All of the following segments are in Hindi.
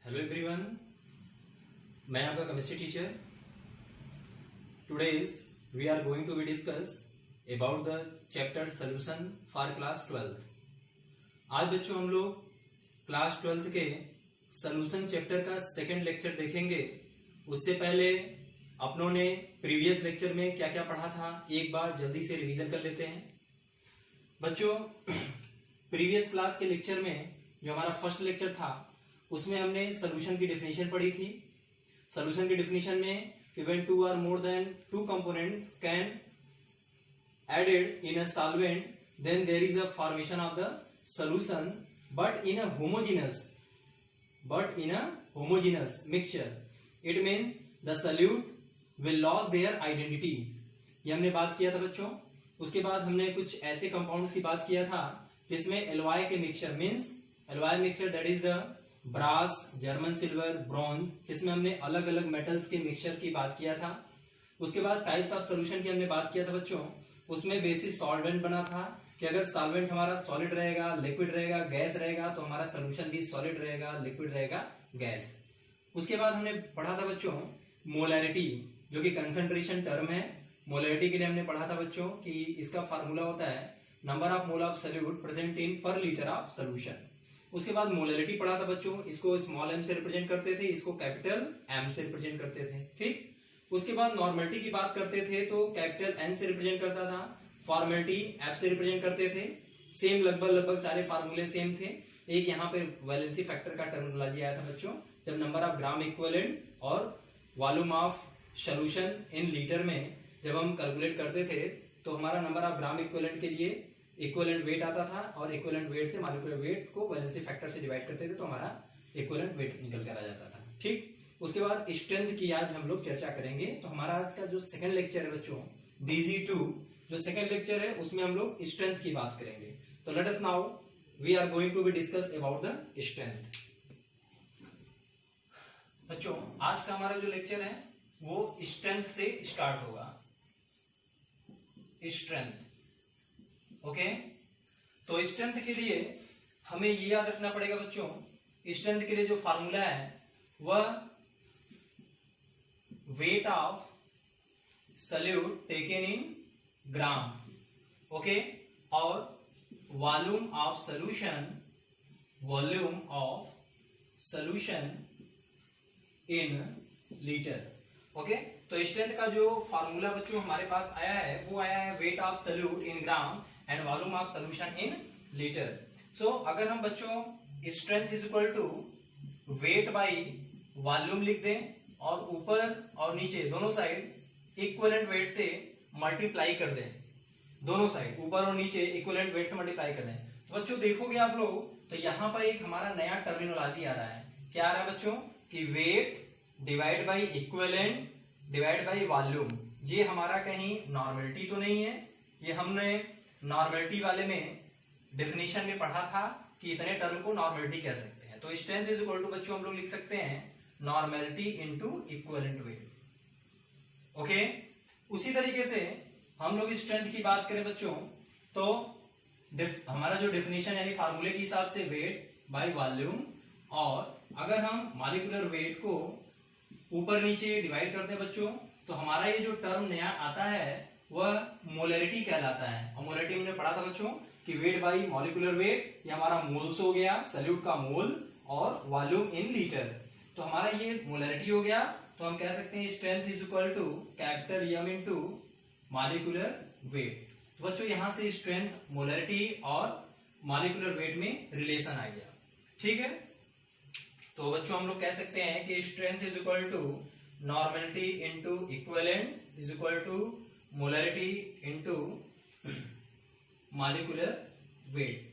हेलो एवरीवन, मैं आपका chemistry teacher. Today's we are going to be discuss about the chapter solution for class 12। आज बच्चों हम लोग क्लास 12 के सॉल्यूशन चैप्टर का सेकंड लेक्चर देखेंगे। उससे पहले अपनों ने प्रीवियस लेक्चर में क्या क्या पढ़ा था एक बार जल्दी से रिवीजन कर लेते हैं। बच्चों, प्रीवियस क्लास के लेक्चर में जो हमारा फर्स्ट लेक्चर था उसमें हमने सॉल्यूशन की डेफिनेशन पढ़ी थी। सॉल्यूशन की डेफिनेशन में when two or more than two components can added in a solvent, then there is a formation of the solution, but in a homogeneous mixture. It means the solute will lose their identity. ये हमने बात किया था बच्चों। उसके बाद हमने कुछ ऐसे कंपाउंड्स की बात किया था जिसमें एलॉय के mixture means alloy mixture that is the brass, German silver, bronze, जिसमें हमने अलग अलग मेटल्स के मिक्सचर की बात किया था। उसके बाद टाइप्स ऑफ सॉल्यूशन की हमने बात किया था बच्चों। उसमें बेसिस सॉल्वेंट बना था कि अगर सॉल्वेंट हमारा सॉलिड रहेगा, लिक्विड रहेगा, गैस रहेगा तो हमारा सॉल्यूशन भी सॉलिड रहेगा, लिक्विड रहेगा, गैस। उसके बाद हमने पढ़ा था बच्चों मोलैरिटी, जो कि कंसंट्रेशन टर्म है। मोलैरिटी के लिए हमने पढ़ा था बच्चों कि इसका फार्मूला होता है number of mole of solute present in पर लीटर ऑफ सॉल्यूशन। उसके बाद मोलैरिटी पढ़ा था बच्चों, इसको स्मॉल एम से रिप्रेजेंट करते थे, इसको कैपिटल एम से रिप्रेजेंट करते थे। ठीक। उसके बाद नॉर्मलिटी की बात करते थे तो कैपिटल एन से रिप्रेजेंट करता था, फॉर्मेलिटी एफ से रिप्रेजेंट करते थे। सेम लगभग सारे फार्मूले सेम थे। एक यहाँ पे वैलेंसी फैक्टर का टर्मिनोलॉजी आया था बच्चों, जब नंबर ऑफ ग्राम इक्विवेलेंट और volume of solution in litre में जब हम कैलकुलेट करते थे तो हमारा नंबर ऑफ ग्राम इक्विवेलेंट के लिए इक्विवेलेंट वेट आता था और इक्विवेलेंट वेट से मॉलिक्यूलर वेट को वैलेंसी फैक्टर से डिवाइड करते थे तो हमारा इक्विवेलेंट वेट निकल कर आ जाता था। ठीक। उसके बाद स्ट्रेंथ की आज हम लोग चर्चा करेंगे। तो हमारा आज का जो सेकंड लेक्चर है बच्चों DG2 जो सेकंड लेक्चर है उसमें हम लोग स्ट्रेंथ की बात करेंगे। तो let us now we are going to be discuss about the strength. बच्चों, आज का हमारा जो लेक्चर है वो स्ट्रेंथ से स्टार्ट होगा। Strength, okay. तो स्ट्रेंथ के लिए हमें ये याद रखना पड़ेगा बच्चों, स्ट्रेंथ के लिए जो फार्मूला है वह weight of solute taken in gram, okay, और volume of solution in litre, okay. तो स्ट्रेंथ का जो फार्मूला बच्चों हमारे पास आया है वो आया है weight of solute in gram and volume of solution in litre. So अगर हम बच्चों strength is equal to weight by volume लिख दें और ऊपर और नीचे दोनों साइड इक्विवेलेंट वेट से मल्टीप्लाई कर दें, दोनों साइड ऊपर और नीचे इक्विवेलेंट वेट से मल्टीप्लाई कर दें, तो बच्चों देखोगे आप लोग तो यहां पर एक हमारा नया टर्मिनोलॉजी आ रहा है। क्या आ रहा है बच्चों कि weight divide by equivalent divide by volume. ये हमारा कहीं नॉर्मलिटी तो नहीं है, ये हमने नॉर्मलिटी वाले में डेफिनेशन में पढ़ा था कि इतने टर्म को नॉर्मलिटी कह सकते हैं। तो स्ट्रेंथ इज इक्वल टू बच्चों हम लोग लिख सकते हैं normality into equivalent weight, okay. उसी तरीके से हम लोग स्ट्रेंथ की बात करें बच्चों तो हमारा जो डेफिनेशन यानी फार्मूले के हिसाब से वेट बाय वॉल्यूम, और अगर हम मॉलिक्यूलर वेट को ऊपर नीचे डिवाइड करते हैं बच्चों तो हमारा ये जो टर्म नया आता है वह मोलैरिटी कहलाता है। और मोलैरिटी हमने पढ़ा था बच्चों कि वेट बाई मॉलिक्यूलर वेट, ये हमारा मोल्स हो गया, सॉल्यूट का मोल, और वॉल्यूम इन लीटर। तो हमारा ये मोलैरिटी हो गया। तो हम कह सकते हैं strength is equal to capital M into molecular weight. तो बच्चों यहां से स्ट्रेंथ, मोलैरिटी और मॉलिक्यूलर वेट में रिलेशन आ गया। ठीक है। तो बच्चों हम लोग कह सकते हैं कि strength is equal to normality into equivalent is equal to molarity into molecular weight.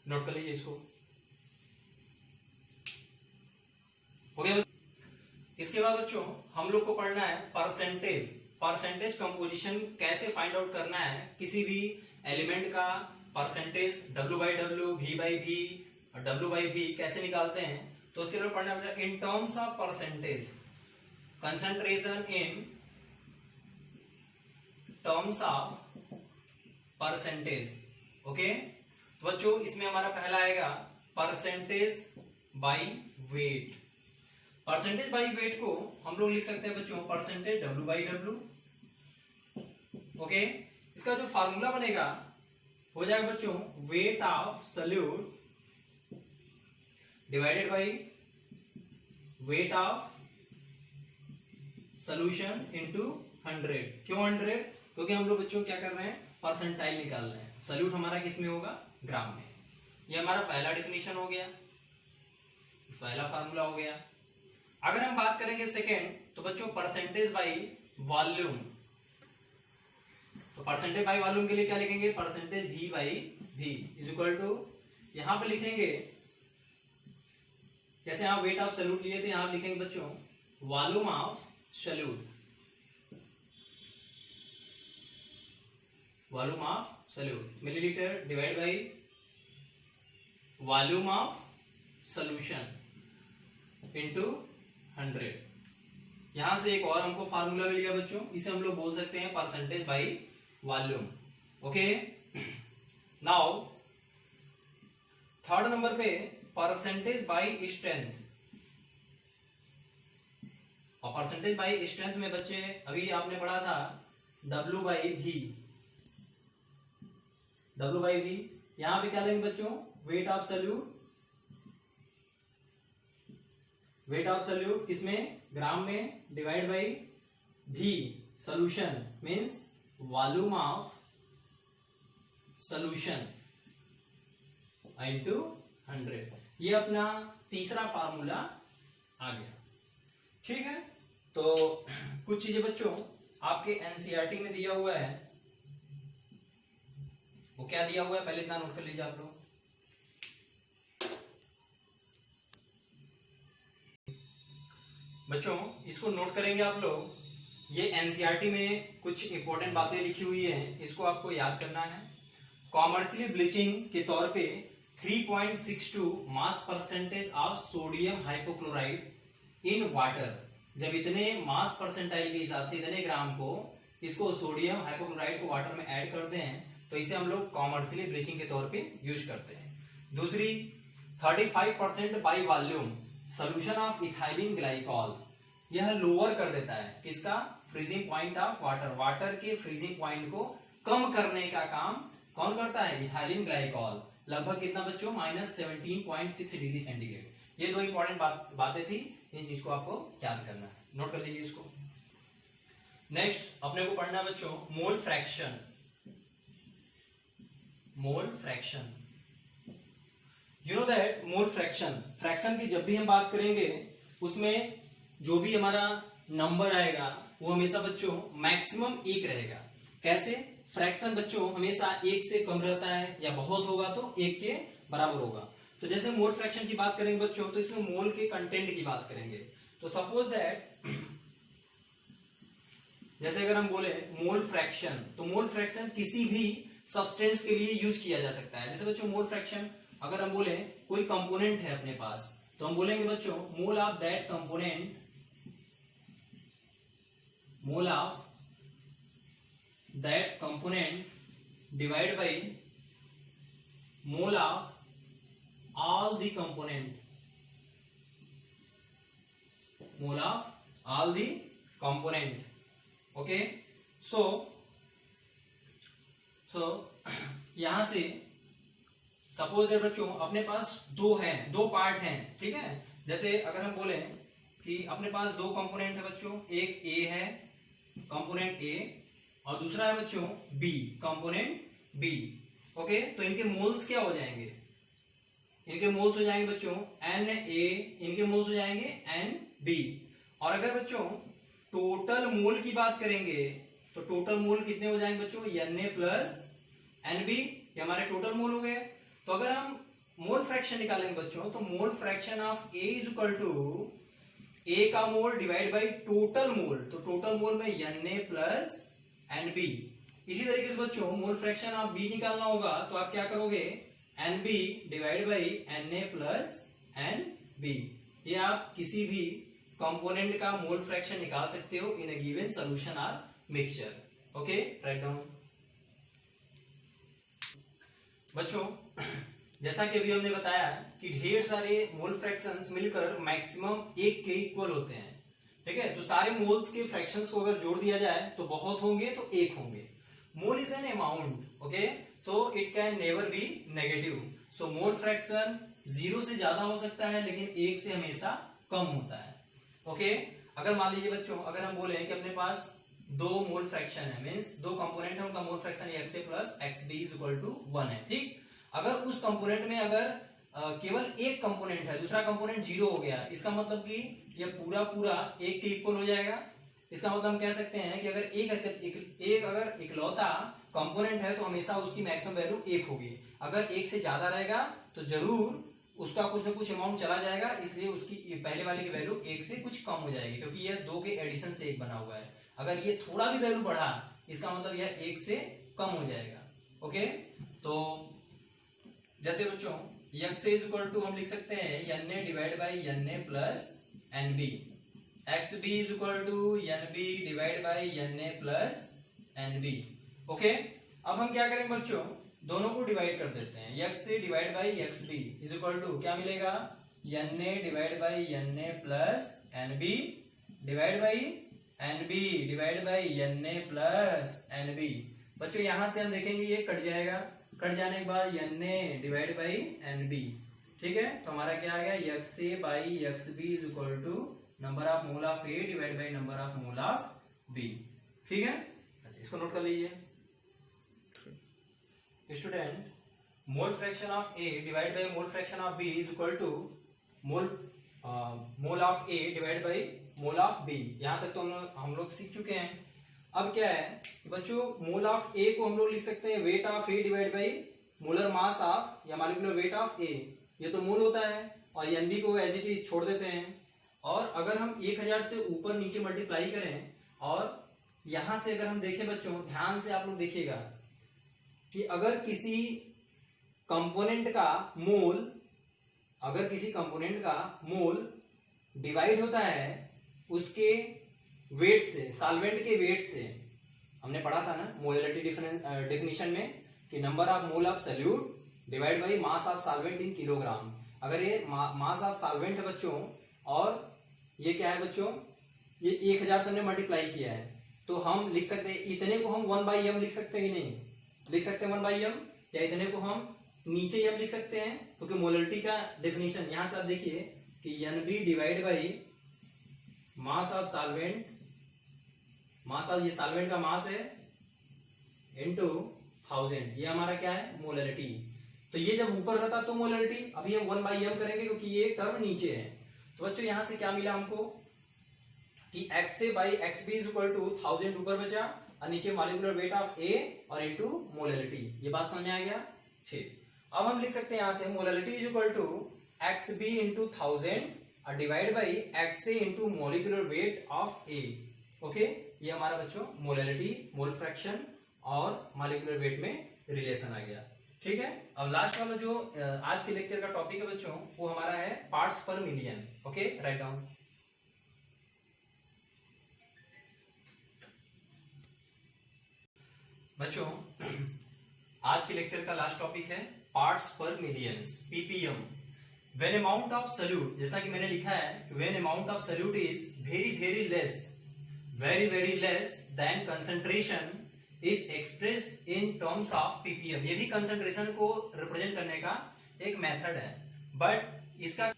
Note कर लीजिए इसको, हो गया। इसके बाद बच्चों हम लोग को पढ़ना है परसेंटेज कंपोजिशन कैसे फाइंड आउट करना है किसी भी एलिमेंट का percentage W by W, V by V, W by V कैसे निकालते हैं। तो उसके लिए पढ़ना है in terms of percentage, concentration in terms of percentage, okay. तो बच्चों इसमें हमारा पहला आएगा percentage by wait. Percentage by wait को हम लोग लिख सकते हैं बच्चों percentage W by W। Okay, इसका जो फार्मूला बनेगा हो जाएगा बच्चों wait of solute divided by weight of solution into 100। क्यों 100? क्योंकि हम लोग बच्चों क्या कर रहे हैं, परसेंटाइल निकाल रहे हैं। सॉल्यूट हमारा किस में होगा, ग्राम में। ये हमारा पहला डेफिनेशन हो गया, पहला फार्मूला हो गया। अगर हम बात करेंगे सेकेंड, तो बच्चों परसेंटेज बाई वॉल्यूम। तो परसेंटेज बाई वॉल्यूम के लिए क्या लिखेंगे, percentage V by V is equal to, यहां पे लिखेंगे जैसे यहां वेट ऑफ सॉल्यूट लिए थे, यहां लिखेंगे बच्चों volume of solute, volume of solute millilitre divide by volume of solution into 100। यहां से एक और हमको फार्मूला मिल गया बच्चों, इसे हम लोग बोल सकते हैं percentage by volume. Okay, now third number पे परसेंटेज बाई स्ट्रेंथ। और परसेंटेज बाई स्ट्रेंथ में बच्चे अभी आपने पढ़ा था W by V। W by V यहां पे क्या लेंगे बच्चों, wait of solute, wait of solute किसमें, ग्राम में, divide by V solution means volume of solution into 100। ये अपना तीसरा फार्मूला आ गया। ठीक है, तो कुछ चीजें बच्चों आपके एनसीईआरटी में दिया हुआ है, वो क्या दिया हुआ है पहले इतना नोट कर लीजिए आप लोग। बच्चों इसको नोट करेंगे आप लोग, ये एनसीईआरटी में कुछ इंपॉर्टेंट बातें लिखी हुई हैं, इसको आपको याद करना है। कॉमर्शियली ब्लीचिंग के तौर पे 3.62 mass percentage of sodium hypochloride in water. जब इतने मास परसेंटाइल के हिसाब से इतने ग्राम को इसको सोडियम हाइपोक्लोराइड को वाटर में ऐड करते हैं, तो इसे हम लोग कॉमर्शियली ब्लीचिंग के तौर पे यूज करते हैं। दूसरी 35% by volume solution of ethylene glycol, यह लोअर कर देता है किसका, freezing point of water, water के फ्रीजिंग पॉइंट को कम करने का काम कौन करता है, इथाइलिन ग्लाइकॉल। लगभग कितना बच्चों, -17.6 डिग्री सेंटीग्रेड। ये दो इंपॉर्टेंट बातें थी, इन चीज को आपको याद करना है, नोट कर लीजिए इसको। नेक्स्ट अपने को पढ़ना बच्चों mole fraction. Mole fraction, you know that mole fraction, fraction की जब भी हम बात करेंगे उसमें जो भी हमारा नंबर आएगा वो हमेशा बच्चों मैक्सिमम 1 रहेगा। कैसे, फ्रैक्शन बच्चों हमेशा 1 से कम रहता है, या बहुत होगा तो 1 के बराबर होगा। तो जैसे मोल फ्रैक्शन की बात करेंगे बच्चों, तो इसमें मोल के कंटेंट की बात करेंगे। तो सपोज दैट जैसे अगर हम बोले मोल फ्रैक्शन, तो मोल फ्रैक्शन किसी भी सब्सटेंस के लिए यूज किया जा सकता है। जैसे बच्चों मोल फ्रैक्शन अगर हम बोले कोई कंपोनेंट है अपने पास, तो हम बोलेंगे बच्चों mole of that component, mole of that component divide by mole of all the component, mole of all the component. Okay, so यहां से सपोज दैट बच्चों अपने पास दो पार्ट हैं, ठीक है। जैसे अगर हम बोले कि अपने पास 2 कंपोनेंट है बच्चों, एक ए है कंपोनेंट ए और दूसरा है बच्चों बी कंपोनेंट बी। ओके, तो इनके मोल्स क्या हो जाएंगे, इनके मोल्स हो जाएंगे बच्चों एन ए, इनके मोल्स हो जाएंगे एन बी। और अगर बच्चों टोटल मोल की बात करेंगे तो टोटल मोल कितने हो जाएंगे बच्चों, N A plus N B, ये हमारे टोटल मोल हो गए। तो अगर हम मोल फ्रैक्शन निकालेंगे बच्चों, तो mole fraction of A is equal to A का mole divide by total mole, तो टोटल मोल में N A plus N B. इसी तरीके से बच्चों मोल फ्रैक्शन ऑफ बी निकालना होगा, तो आप क्या करोगे, N B divide by N A plus N B. ये आप किसी भी कंपोनेंट का मोल फ्रैक्शन निकाल सकते हो इन अ गिवन सॉल्यूशन और मिक्सचर। Okay, write down. बच्चों जैसा कि अभी हमने बताया कि ढेर सारे मोल फ्रैक्शंस मिलकर मैक्सिमम एक के इक्वल होते हैं, ठीक है। तो सारे मोल्स के फ्रैक्शंस को अगर जोड़ दिया जाए तो बहुत होंगे तो एक होंगे। Mole is an amount, okay, so it can never be negative. So mole fraction 0 से ज्यादा हो सकता है लेकिन 1 से हमेशा कम होता है, ओके। अगर मान लीजिए बच्चों, अगर हम बोले कि अपने पास दो मोल फ्रैक्शन है, मीन्स दो कंपोनेंट है, उनका mole fraction XA plus XB is equal to 1 है, ठीक। अगर उस कंपोनेंट में अगर केवल एक कंपोनेंट है, दूसरा कंपोनेंट 0 हो गया, इसका मतलब कि यह पूरा पूरा एक के इक्वल हो जाएगा। इसका मतलब हम कह सकते हैं कि अगर एक अगर इकलौता कंपोनेंट है तो हमेशा उसकी मैक्सिमम वैल्यू 1 होगी। अगर 1 से ज्यादा रहेगा तो जरूर उसका कुछ ना कुछ अमाउंट चला जाएगा, इसलिए उसकी पहले वाले की वैल्यू 1 से कुछ कम हो जाएगी, क्योंकि यह 2 के एडिशन से 1 बना हुआ है। अगर ये थोड़ा भी वैल्यू बढ़ा, इसका मतलब यह 1 से कम हो जाएगा, ओके। तो जैसे बच्चों x इज इक्वल टू हम लिख सकते हैं Na divide by Na plus Nb, XB is equal to Nb divide by Na plus Nb, okay. अब हम क्या करेंगे बच्चों, दोनों को डिवाइड कर देते हैं। x से divide by XB is equal to क्या मिलेगा, Na divide by Na plus Nb divide by Nb divide by Na plus Nb। बच्चों यहां से हम देखेंगे ये कट जाएगा, कट जाने के बाद Na डिवाइड बाई Nb, ठीक है। तो हमारा क्या आ गया, XA by XB is equal to number of mole of A divide by number of mole of B, ठीक है। अच्छा, इसको नोट कर लीजिए student. Mole fraction of A divide by mole fraction of B is equal to mole of A divide by mole of B। यहां तक तो हम लोग सीख चुके हैं। अब क्या है बच्चों, मोल ऑफ A को हम लोग लिख सकते हैं wait of A divide by molar mass of या मॉलिक्यूलर वेट ऑफ A, ये तो मोल होता है, और Nb को एज इट इज छोड़ देते हैं। और अगर हम 1000 से ऊपर नीचे मल्टीप्लाई करें, और यहां से अगर हम देखें बच्चों, ध्यान से आप लोग देखिएगा कि अगर किसी कंपोनेंट का मोल डिवाइड होता है उसके वेट से, सॉल्वेंट के वेट से, हमने पढ़ा था ना मोलैलिटी डेफिनेशन में कि number of mole of solute divide by mass of solvent in kilogram. अगर ये मास ऑफ सॉल्वेंट है बच्चों, और ये क्या है बच्चों, ये 1000 से हमने मल्टीप्लाई किया है, तो हम लिख सकते हैं इतने को हम 1/m लिख सकते हैं कि नहीं, लिख सकते हैं 1/m, या इतने को हम नीचे m लिख सकते हैं, क्योंकि मोलैलिटी का डेफिनेशन यहां से आप देखिए कि Nb divide by mass of solvent, mass of ये सॉल्वेंट का मास है इनटू 1000, ये हमारा क्या है मोलैलिटी। तो ये जब ऊपर रहता तो मोलैलिटी, अभी हम 1/m करेंगे क्योंकि ये टर्म नीचे है। तो बच्चों यहां से क्या मिला हमको कि XA by XB is equal to 1000 ऊपर बचा, और नीचे मॉलिक्यूलर वेट ऑफ A और इनटू मोलैलिटी। ये बात समझ में आ गया, ठीक। अब हम लिख सकते हैं यहां से molality is equal to XB into 1000 और divide by XA into molecular weight of A, okay. ये हमारा बच्चों मोलैलिटी, मोल फ्रैक्शन और मॉलिक्यूलर वेट में रिलेशन आ गया, ठीक है। अब लास्ट वाला जो आज के लेक्चर का टॉपिक है बच्चों, वो हमारा है पार्ट्स पर मिलियन, ओके, राइट डाउन। बच्चों आज के लेक्चर का लास्ट टॉपिक है पार्ट्स पर millions, ppm. When amount of solute, जैसा कि मैंने लिखा है, when amount of solute is very very less than concentration is expressed in terms of ppm. ये भी कंसंट्रेशन को रिप्रेजेंट करने का एक मेथड है, बट इसका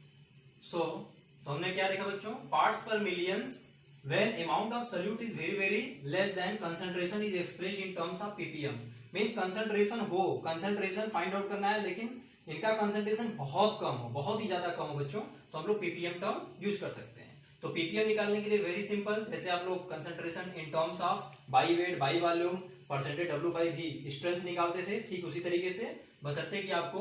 तो हमने क्या देखा बच्चों, पार्ट्स पर millions when amount of solute is very less than concentration is expressed in terms of ppm, means concentration हो, concentration find out करना है, लेकिन इनका concentration बहुत कम हो, बहुत ही ज्यादा कम हो बच्चों, तो हम लोग ppm टर्म यूज कर सकते हैं। तो ppm निकालने के लिए वेरी सिंपल, जैसे आप लोग concentration in terms of by wait by volume percentage W by V strength निकालते थे, ठीक उसी तरीके से, बशर्ते कि आपको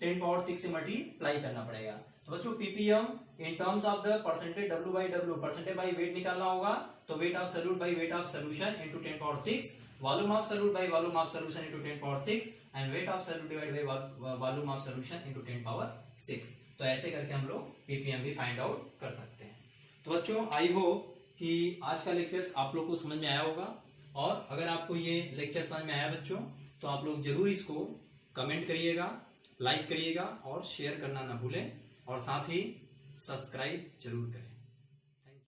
10 पावर 6 से मल्टीप्लाई करना पड़ेगा। तो बच्चों ppm in terms of the percentage W by W, percentage by wait निकालना होगा, तो wait of solute by weight of solution into 10 power 6, volume of solute by volume of solution into 10 power 6, and wait of solute divided by volume of solution into 10 power 6। तो ऐसे करके हम लोग ppm भी फाइंड आउट कर सकते हैं। तो बच्चों आई होप कि आज का लेक्चर्स आप लोग को समझ में आया होगा, और अगर आपको ये लेक्चर समझ में आया बच्चों, तो आप लोग जरूर इसको कमेंट करिएगा, लाइक करिएगा और शेयर करना ना भूलें और साथ ही सब्सक्राइब जरूर करें।